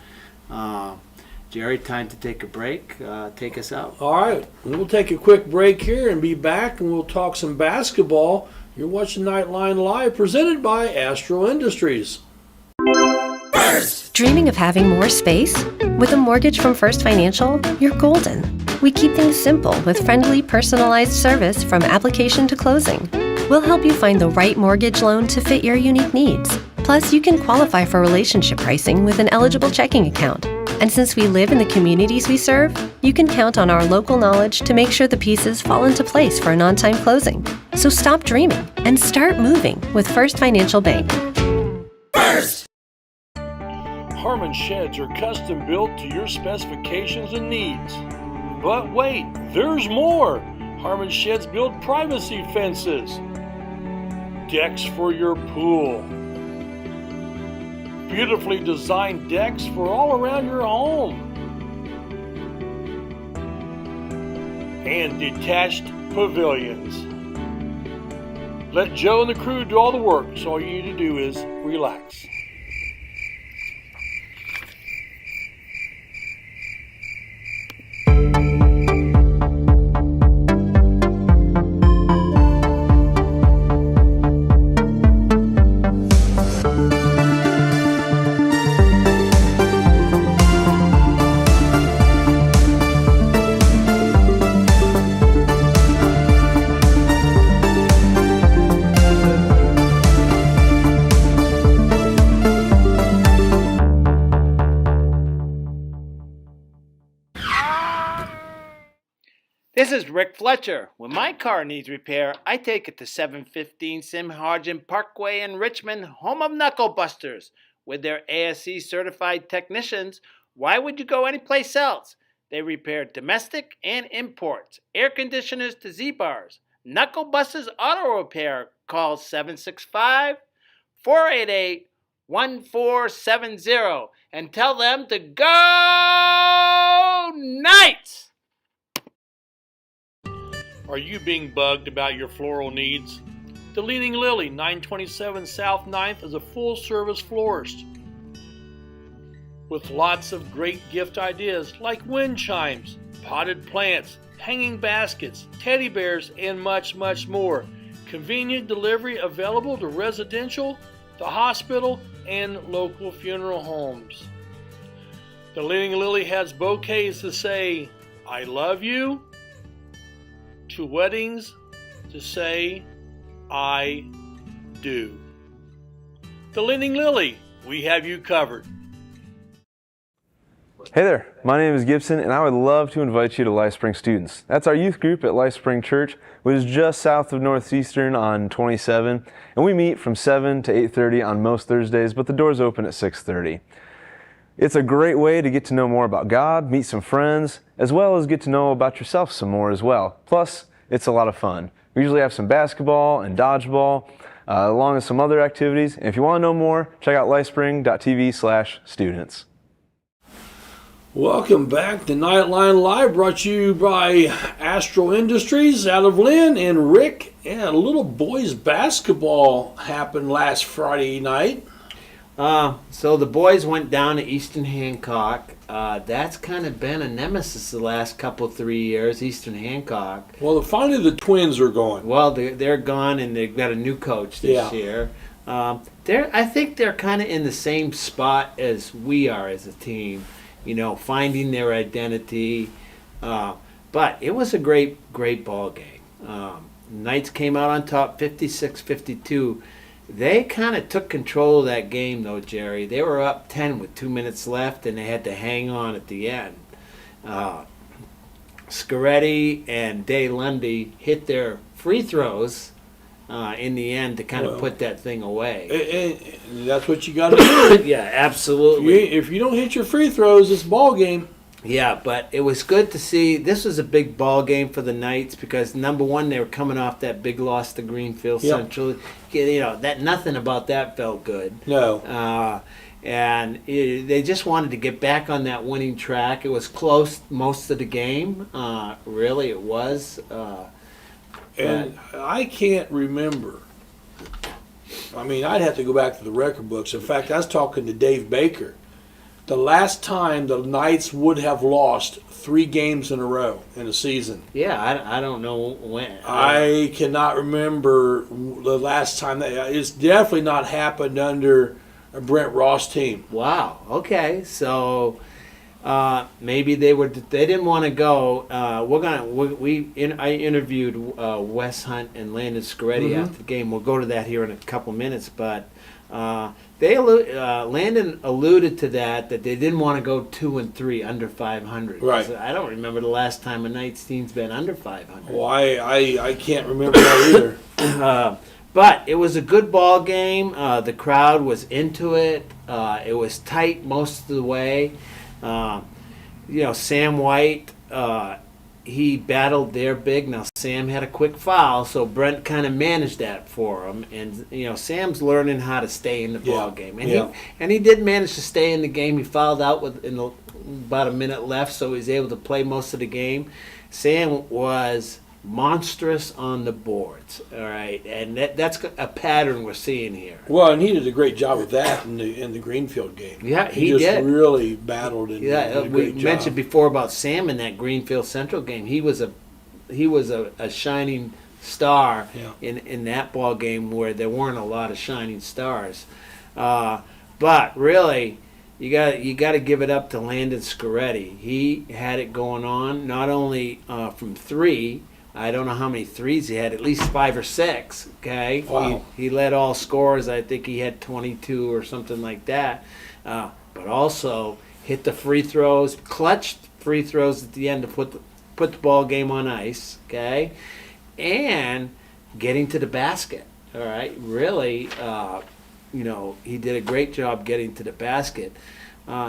Jerry, time to take a break. Take us out. All right, we'll take a quick break here and be back, and we'll talk some basketball. You're watching Knightline Live, presented by Astro Industries. Dreaming of having more space? With a mortgage from First Financial, you're golden. We keep things simple with friendly, personalized service from application to closing. We'll help you find the right mortgage loan to fit your unique needs. Plus, you can qualify for relationship pricing with an eligible checking account. And since we live in the communities we serve, you can count on our local knowledge to make sure the pieces fall into place for an on-time closing. So stop dreaming and start moving with First Financial Bank. Harmon sheds are custom built to your specifications and needs. But wait, there's more! Harmon sheds build privacy fences, decks for your pool, beautifully designed decks for all around your home, and detached pavilions. Let Joe and the crew do all the work, so all you need to do is relax. This is Rick Fletcher. When my car needs repair, I take it to 715 Simharjan Parkway in Richmond, home of Knuckle Busters. With their ASE certified technicians, why would you go anyplace else? They repair domestic and imports, air conditioners to Z-bars. Knuckle Busters Auto Repair. Call 765-488-1470 and tell them to go Knights! Are you being bugged about your floral needs? The Leaning Lily, 927 South 9th, is a full-service florist with lots of great gift ideas like wind chimes, potted plants, hanging baskets, teddy bears, and much, much more. Convenient delivery available to residential, the hospital, and local funeral homes. The Leaning Lily has bouquets to say, I love you, to weddings to say, I do. The Leaning Lily, we have you covered. Hey there, my name is Gibson and I would love to invite you to LifeSpring Students. That's our youth group at LifeSpring Church, which is just south of Northeastern on 27, and we meet from 7 to 8:30 on most Thursdays, but the doors open at 6:30. It's a great way to get to know more about God, meet some friends, as well as get to know about yourself some more as well. Plus, it's a lot of fun. We usually have some basketball and dodgeball, along with some other activities. And if you want to know more, check out lifespring.tv/students. Welcome back to Knightline Live, brought to you by Astro Industries out of Lynn and Rick. Yeah, little boys basketball happened last Friday night. So the boys went down to Eastern Hancock. That's kind of been a nemesis the last 3 years, Eastern Hancock. Well, finally the Twins are going. Well, they're gone, and they've got a new coach this year. I think they're kind of in the same spot as we are as a team, finding their identity. But it was a great ball game. Knights came out on top 56-52. They kind of took control of that game, though, Jerry. They were up 10 with 2 minutes left, and they had to hang on at the end. Scaretti and Day Lundy hit their free throws in the end to kind of put that thing away. And that's what you got to do. Yeah, absolutely. If you don't hit your free throws, it's ball game. Yeah, but it was good to see. This was a big ball game for the Knights because, number one, they were coming off that big loss to Greenfield Central. That nothing about that felt good. No. And they just wanted to get back on that winning track. It was close most of the game. Really, it was. And I can't remember. I mean, I'd have to go back to the record books. In fact, I was talking to Dave Baker. The last time the Knights would have lost 3 games in a row in a season. Yeah, I don't know when. I cannot remember the last time. It's definitely not happened under a Brent Ross team. Wow. Okay. So maybe they didn't want to go. I interviewed Wes Hunt and Landon Scaretti after the game. We'll go to that here in a couple minutes, but. Landon alluded to that they didn't want to go 2-3 under 500. Right. I don't remember the last time a Knights team's been under 500. Well, I can't remember that either. But it was a good ball game. The crowd was into it. It was tight most of the way. Sam White, he battled their big. Now Sam had a quick foul, so Brent kind of managed that for him. And Sam's learning how to stay in the ball game, and he did manage to stay in the game. He fouled out about a minute left, so he was able to play most of the game. Sam was monstrous on the boards, all right, and that's a pattern we're seeing here. Well, and he did a great job with that in the Greenfield game. Yeah, he just did. Really battled and did a we great job. mentioned before about Sam in that Greenfield Central game. He was a shining star in that ball game where there weren't a lot of shining stars. But really, you got to give it up to Landon Scoretti. He had it going on not only from three. I don't know how many threes he had, at least 5 or 6, okay? Wow. He led all scorers. I think he had 22 or something like that. But also hit the free throws, clutched free throws at the end to put the ball game on ice, okay? And getting to the basket, all right? Really, he did a great job getting to the basket.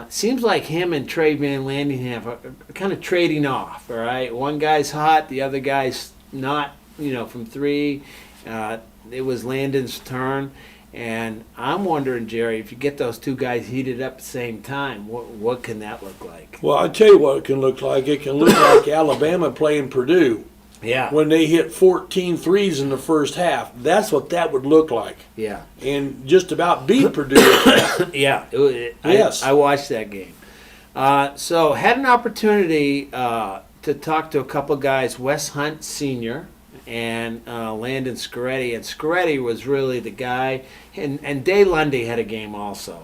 Seems like him and Trey Van Landingham are kind of trading off, all right? One guy's hot, the other guy's not, from three. It was Landon's turn. And I'm wondering, Jerry, if you get those two guys heated up at the same time, what can that look like? Well, I'll tell you what it can look like. It can look like Alabama playing Purdue. Yeah. When they hit 14 threes in the first half. That's what that would look like. Yeah. And just about beat Purdue. Yeah. Yes. I watched that game. So had an opportunity to talk to a couple guys, Wes Hunt Sr. and Landon Scoretti. And Scoretti was really the guy. And Day Lundy had a game also.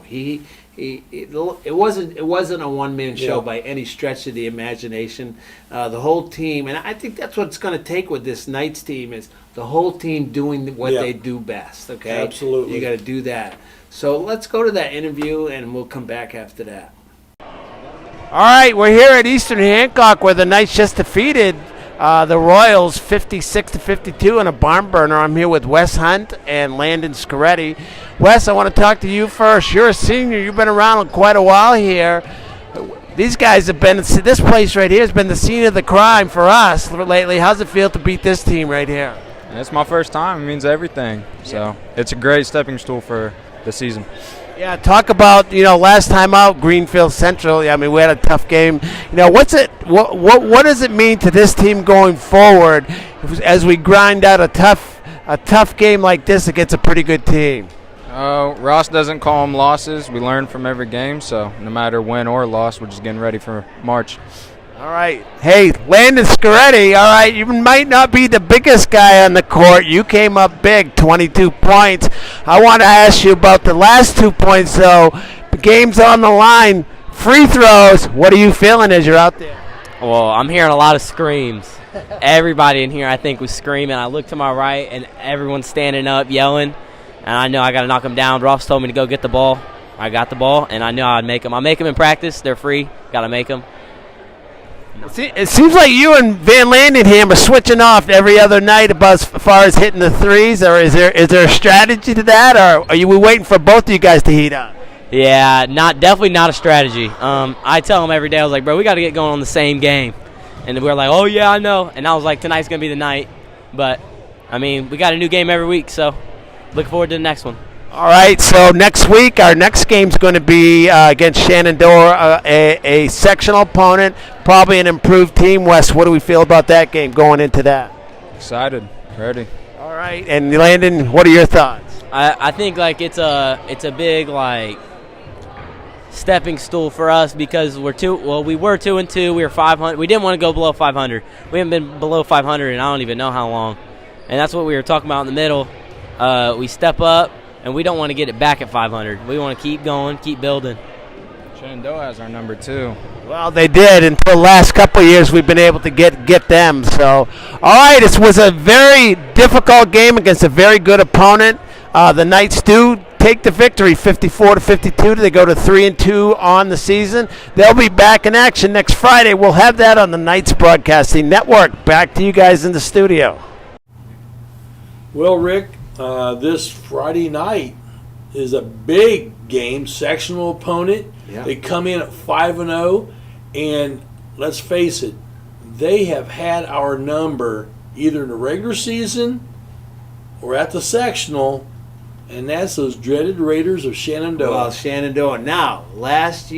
It wasn't a one-man show by any stretch of the imagination. The whole team, and I think that's what it's going to take with this Knights team, is the whole team doing what they do best. Okay, absolutely, you got to do that. So let's go to that interview, and we'll come back after that. All right, we're here at Eastern Hancock, where the Knights just defeated the Royals 56-52 in a barn burner. I'm here with Wes Hunt and Landon Scoretti. Wes, I want to talk to you first. You're a senior. You've been around quite a while here. These guys have been, this place right here has been the scene of the crime for us lately. How's it feel to beat this team right here? It's my first time. It means everything. So it's a great stepping stool for the season. Yeah, talk about, last time out, Greenfield Central. I mean, we had a tough game. What does it mean to this team going forward as we grind out a tough game like this against a pretty good team? Ross doesn't call them losses. We learn from every game, so no matter win or loss, we're just getting ready for March. All right. Hey, Landon Scoretti, all right, you might not be the biggest guy on the court. You came up big, 22 points. I want to ask you about the last 2 points, though. The game's on the line. Free throws. What are you feeling as you're out there? Well, I'm hearing a lot of screams. Everybody in here, I think, was screaming. I look to my right, and everyone's standing up, yelling. And I know I got to knock them down. Ross told me to go get the ball. I got the ball, and I knew I'd make them. I'll make them in practice. They're free. Got to make them. It seems like you and Van Landingham are switching off every other night as far as hitting the threes, or is there a strategy to that, or are we waiting for both of you guys to heat up? Yeah, definitely not a strategy. I tell them every day, I was like, bro, we got to get going on the same game. And we're like, oh, yeah, I know. And I was like, tonight's going to be the night. But, I mean, we got a new game every week, so looking forward to the next one. All right, so next week, our next game's going to be against Shenandoah, a sectional opponent, probably an improved team. Wes, what do we feel about that game going into that? Excited, ready. All right, and Landon, what are your thoughts? I think it's a big stepping stool for us because we were 2-2. We were 500. We didn't want to go below 500. We haven't been below 500 and I don't even know how long. And that's what we were talking about in the middle. We step up. And we don't want to get it back at 500. We want to keep going, keep building. Shenandoah has our number 2. Well, they did. Until the last couple of years, we've been able to get them. So, all right, it was a very difficult game against a very good opponent. The Knights do take the victory, 54-52. They go to 3-2 on the season. They'll be back in action next Friday. We'll have that on the Knights Broadcasting Network. Back to you guys in the studio. Well, Rick, this Friday night is a big game, sectional opponent. Yeah. They come in at 5-0, and let's face it, they have had our number either in the regular season or at the sectional, and that's those dreaded Raiders of Shenandoah. Well, Shenandoah. Now, last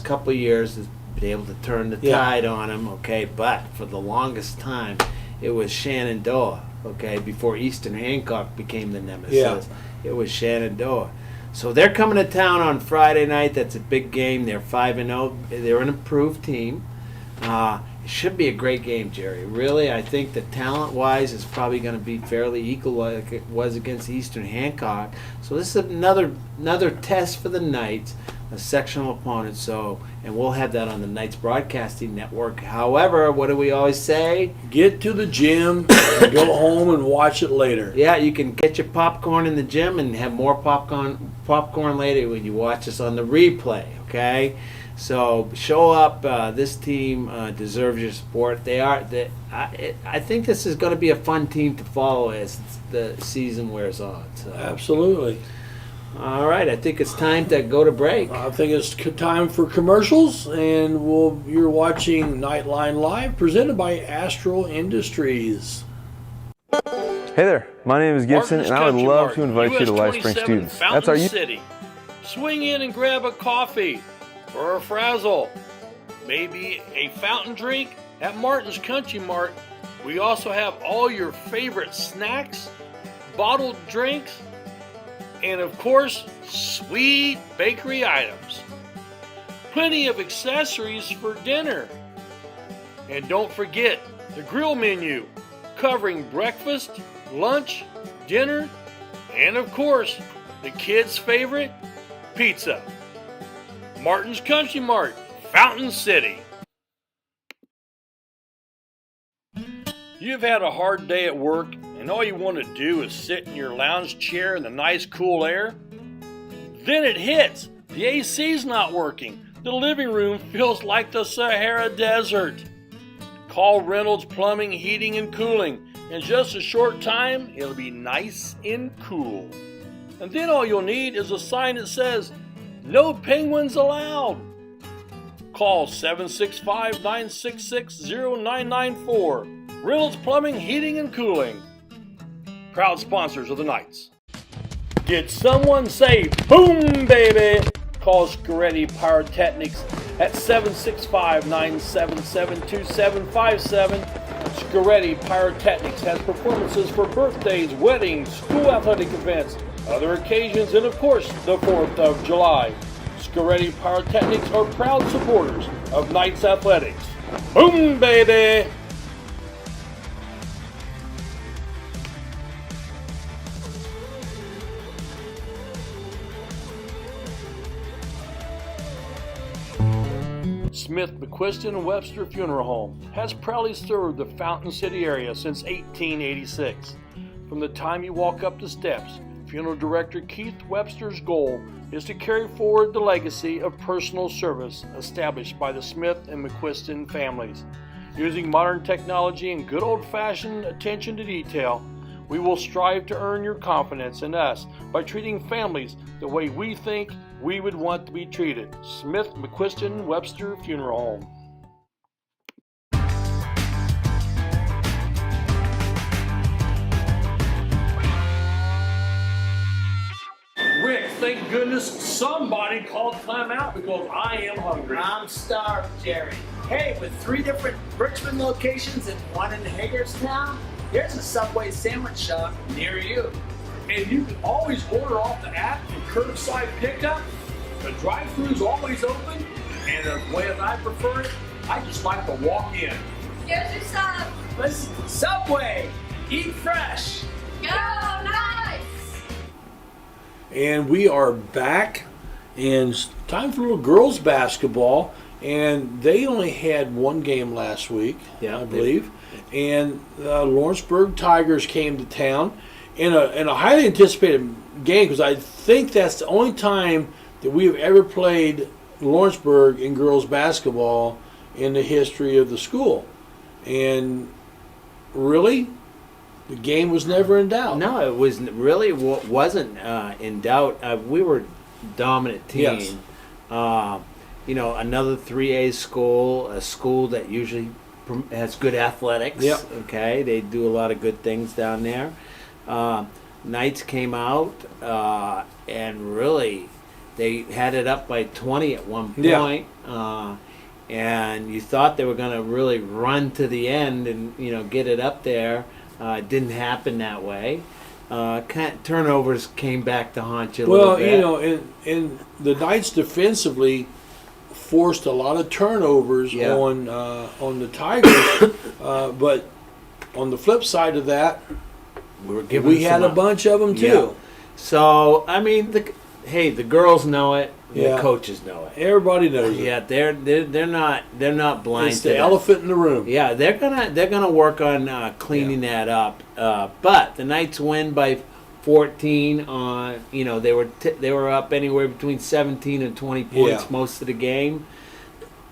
couple of years, has been able to turn the tide on them, okay? But for the longest time, it was Shenandoah, okay? Before Eastern Hancock became the nemesis, it was Shenandoah. So they're coming to town on Friday night. That's a big game. They're 5-0. They're an improved team. It should be a great game, Jerry. Really, I think that talent-wise, it's probably going to be fairly equal like it was against Eastern Hancock. So this is another test for the Knights, a sectional opponent. So, and we'll have that on the Knights Broadcasting Network. However, what do we always say? Get to the gym, and go home, and watch it later. Yeah, you can get your popcorn in the gym and have more popcorn later when you watch us on the replay. Okay. So show up. This team deserves your support. I think this is going to be a fun team to follow as the season wears on. So. Absolutely. All right, I think it's time to go to break. I think it's time for commercials, and you're watching Knightline Live, presented by Astral Industries. Hey there, my name is Gibson, and I would love to invite you to LifeSpring Students. That's our City. Swing in and grab a coffee or a frazzle, maybe a fountain drink at Martin's Country Mart. We also have all your favorite snacks, bottled drinks, and of course, sweet bakery items. Plenty of accessories for dinner. And don't forget the grill menu, covering breakfast, lunch, dinner, and of course, the kids' favorite, pizza. Martin's Country Mart, Fountain City. You've had a hard day at work, and all you want to do is sit in your lounge chair in the nice cool air? Then it hits. The AC's not working. The living room feels like the Sahara Desert. Call Reynolds Plumbing, Heating, and Cooling. In just a short time, it'll be nice and cool. And then all you'll need is a sign that says, "No penguins allowed." Call 765-966-0994. Reynolds Plumbing, Heating, and Cooling. Proud sponsors of the Knights. Did someone say boom, baby? Call Scaretti Pyrotechnics at 765-977-2757. Scaretti Pyrotechnics has performances for birthdays, weddings, school athletic events, other occasions, and of course, the 4th of July. Scaretti Pyrotechnics are proud supporters of Knights Athletics. Boom, baby! Smith, McQuiston, and Webster Funeral Home has proudly served the Fountain City area since 1886. From the time you walk up the steps, Funeral Director Keith Webster's goal is to carry forward the legacy of personal service established by the Smith and McQuiston families. Using modern technology and good old-fashioned attention to detail, we will strive to earn your confidence in us by treating families the way we think we would want to be treated. Smith, McQuiston, Webster Funeral Home. Rick, thank goodness somebody called time out because I am hungry. I'm starved, Jerry. Hey, with 3 different Richmond locations and 1 in Hagerstown, there's a Subway sandwich shop near you. And you can always order off the app and curbside pickup. The drive-thru's always open, and the way that I prefer it, I just like to walk in. Here's your sub. Listen, Subway, eat fresh. Go Knights! And we are back, and it's time for a little girls basketball. And they only had 1 game last week, I believe. And Lawrenceburg Tigers came to town in a highly anticipated game, because I think that's the only time that we have ever played Lawrenceburg in girls basketball in the history of the school. And really, the game was never in doubt. No, it was really wasn't in doubt. We were a dominant team. Yes. Another 3A school, a school that usually has good athletics. Yep. Okay, they do a lot of good things down there. Knights came out and really they had it up by 20 at one point. And you thought they were going to really run to the end and get it up there. It didn't happen that way. Turnovers came back to haunt you a little bit. And the Knights defensively forced a lot of turnovers on the Tigers, but on the flip side of that, we had a bunch of them too. Yeah. So I mean, the girls know it. The coaches know it. Everybody knows it. Yeah, they're not blind. It's to the that. elephant in the room. Yeah, they're gonna work on cleaning that up. But the Knights win by 14. They were up anywhere between 17 and 20 points most of the game.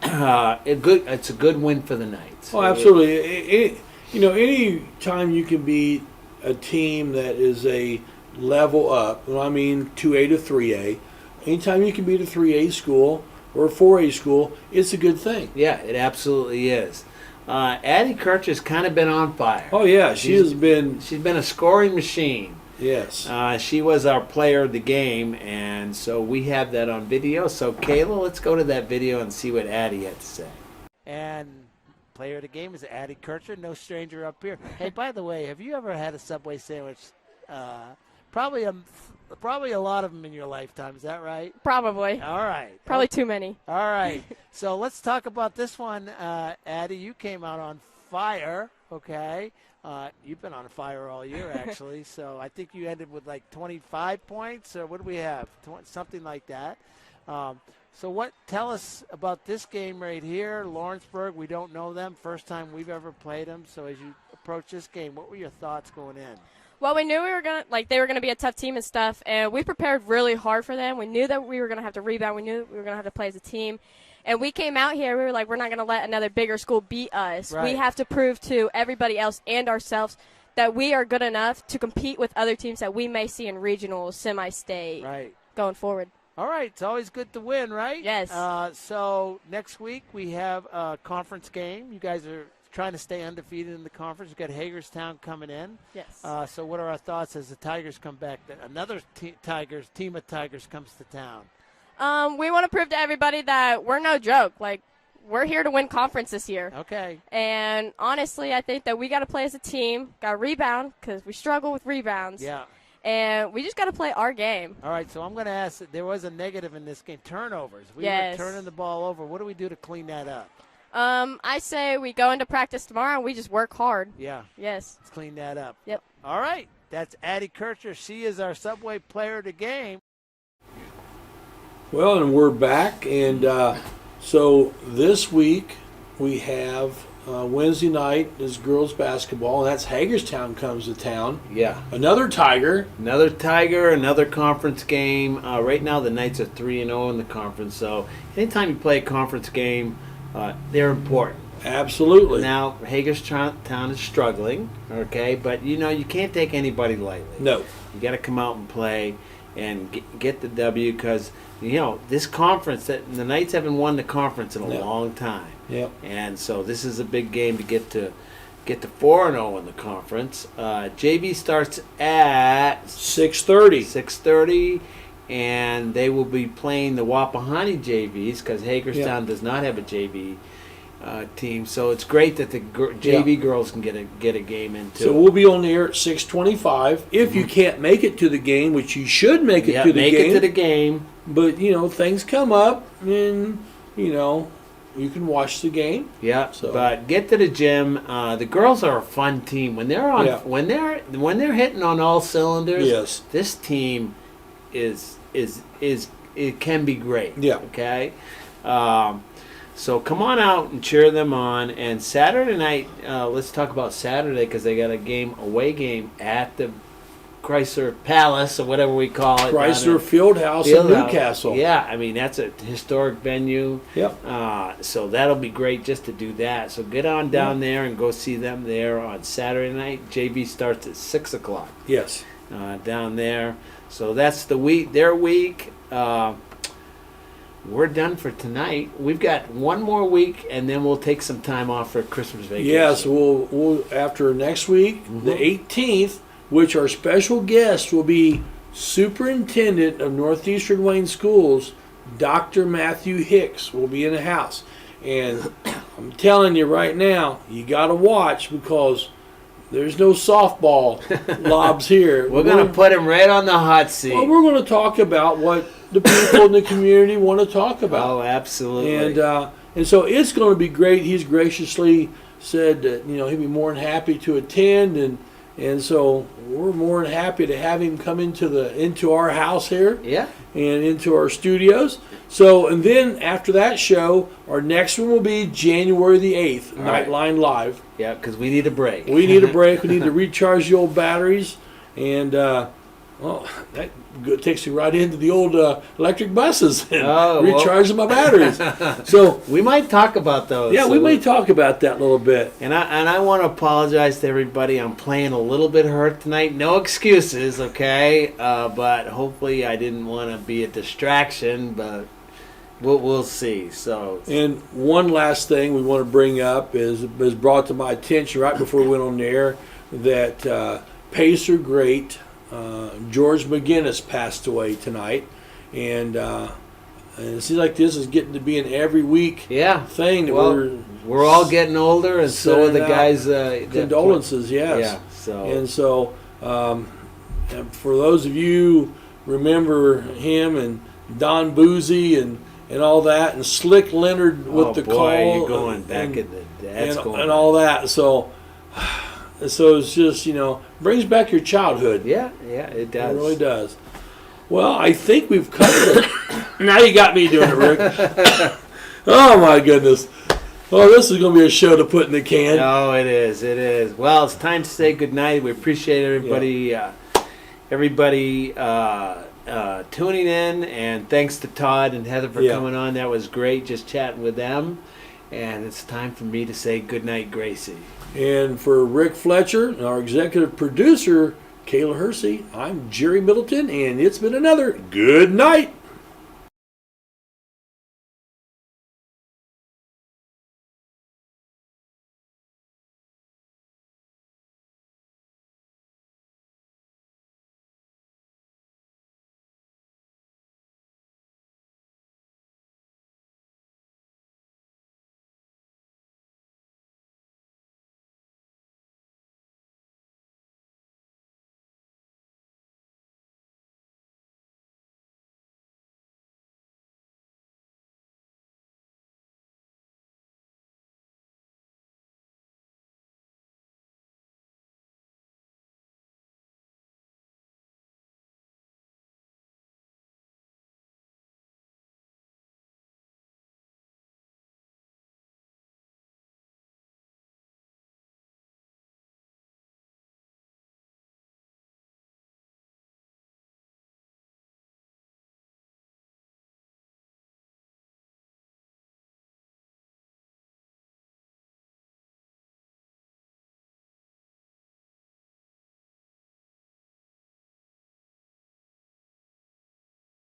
It's a good win for the Knights. Oh, absolutely. Any time you can beat a team that is a level up, I mean 2A to 3A, anytime you can beat a 3A school or a 4A school, it's a good thing. Yeah, it absolutely is. Addie Kircher's kind of been on fire. Oh yeah, she's been a scoring machine. Yes. She was our player of the game, and so we have that on video. So Kayla, let's go to that video and see what Addie had to say. And player of the game is Addie Kircher, no stranger up here. Hey, by the way, have you ever had a Subway sandwich? Probably a lot of them in your lifetime. Is that right? Probably. All right. Probably too many. All right. So let's talk about this one. Addie, you came out on fire, okay? You've been on fire all year, actually. So I think you ended with like 25 points, or what do we have? Something like that. So tell us about this game right here. Lawrenceburg, we don't know them. First time we've ever played them. So as you approach this game, what were your thoughts going in? Well, we knew they were gonna be a tough team and stuff, and we prepared really hard for them. We knew that we were gonna have to rebound. We knew we were gonna have to play as a team, and we came out here. We were like, we're not gonna let another bigger school beat us. Right. We have to prove to everybody else and ourselves that we are good enough to compete with other teams that we may see in regionals, semi-state, going forward. All right, it's always good to win, right? Yes. So next week we have a conference game. You guys are trying to stay undefeated in the conference. We've got Hagerstown coming in. Yes. So what are our thoughts as the Tigers come back? Another team of Tigers comes to town. We want to prove to everybody that we're no joke. Like, we're here to win conference this year. Okay. And honestly, I think that we got to play as a team, got to rebound because we struggle with rebounds. Yeah. And we just got to play our game. All right, so I'm going to ask, there was a negative in this game, turnovers. We were turning the ball over. What do we do to clean that up? I say we go into practice tomorrow and we just work hard. Yeah. Yes. Let's clean that up. Yep. All right. That's Addie Kircher. She is our Subway player of the game. Well, and we're back. And so this week we have Wednesday night is girls basketball, and that's Hagerstown comes to town. Yeah. Another Tiger. Another conference game. Right now the Knights are 3-0 in the conference. So anytime you play a conference game, they're important. Absolutely. Now, Hagerstown is struggling, okay? But, you can't take anybody lightly. No. You got to come out and play and get the W because, this conference, the Knights haven't won the conference in a long time. Yep. And so this is a big game to get to 4-0 in the conference. JV starts at 6:30. 6:30. And they will be playing the Wapahani JVs because Hagerstown does not have a JV team. So it's great that the JV girls can get a game in too. So we'll be on the air at 6:25. If you can't make it to the game, which you should make it to the game. Make it to the game. But, things come up and, you can watch the game. Yeah, So. but get to the gym. The girls are a fun team. When they're on, when they're hitting on all cylinders, Yes. this team is it can be great. Yeah. Okay. So come on out and cheer them on. And Saturday night, let's talk about Saturday because they got a away game at the Chrysler Palace or whatever we call it. Chrysler Fieldhouse in Newcastle. Yeah, I mean that's a historic venue. Yep. So that'll be great just to do that. So get on down there and go see them there on Saturday night. JV starts at 6:00. Yes. Down there. So that's their week. we're done for tonight. We've got one more week, and then we'll take some time off for Christmas vacation. Yes, we'll after next week, the 18th, which our special guest will be Superintendent of Northeastern Wayne Schools, Dr. Matthew Hicks, will be in the house. And I'm telling you right now, you got to watch because there's no softball lobs here. We're going to put him right on the hot seat. Well, we're going to talk about what the people in the community want to talk about. Oh, absolutely. And so it's going to be great. He's graciously said that he'd be more than happy to attend, and so we're more than happy to have him come into our house here. Yeah. And into our studios. So, and then after that show, our next one will be January the 8th, Knightline Live. Yeah, because we need a break. We need a break. We need to recharge the old batteries. And, that takes you right into the old electric buses and recharging my batteries. So we might talk about those. Yeah, we may talk about that a little bit. And I want to apologize to everybody. I'm playing a little bit hurt tonight. No excuses, okay? But hopefully I didn't want to be a distraction, but we'll see. So. And one last thing we want to bring up is brought to my attention right before we went on the air that Pacer great George McGinnis passed away tonight, and it seems like this is getting to be an every week thing. That we're all getting older, and so are the guys. Condolences, yes. Yeah. So and for those of you remember him and Don Boozy and all that, and Slick Leonard with the call. You're going back in the day, and all that. So it's just, brings back your childhood. Yeah, it does. It really does. Well, I think we've covered it. Now you got me doing it, Rick. Oh, my goodness. Oh, this is going to be a show to put in the can. Oh, it is. It is. Well, it's time to say goodnight. We appreciate everybody tuning in, and thanks to Todd and Heather for coming on. That was great, just chatting with them. And it's time for me to say goodnight, Gracie. And for Rick Fletcher and our executive producer, Kayla Hersey, I'm Jerry Middleton, and it's been another good night.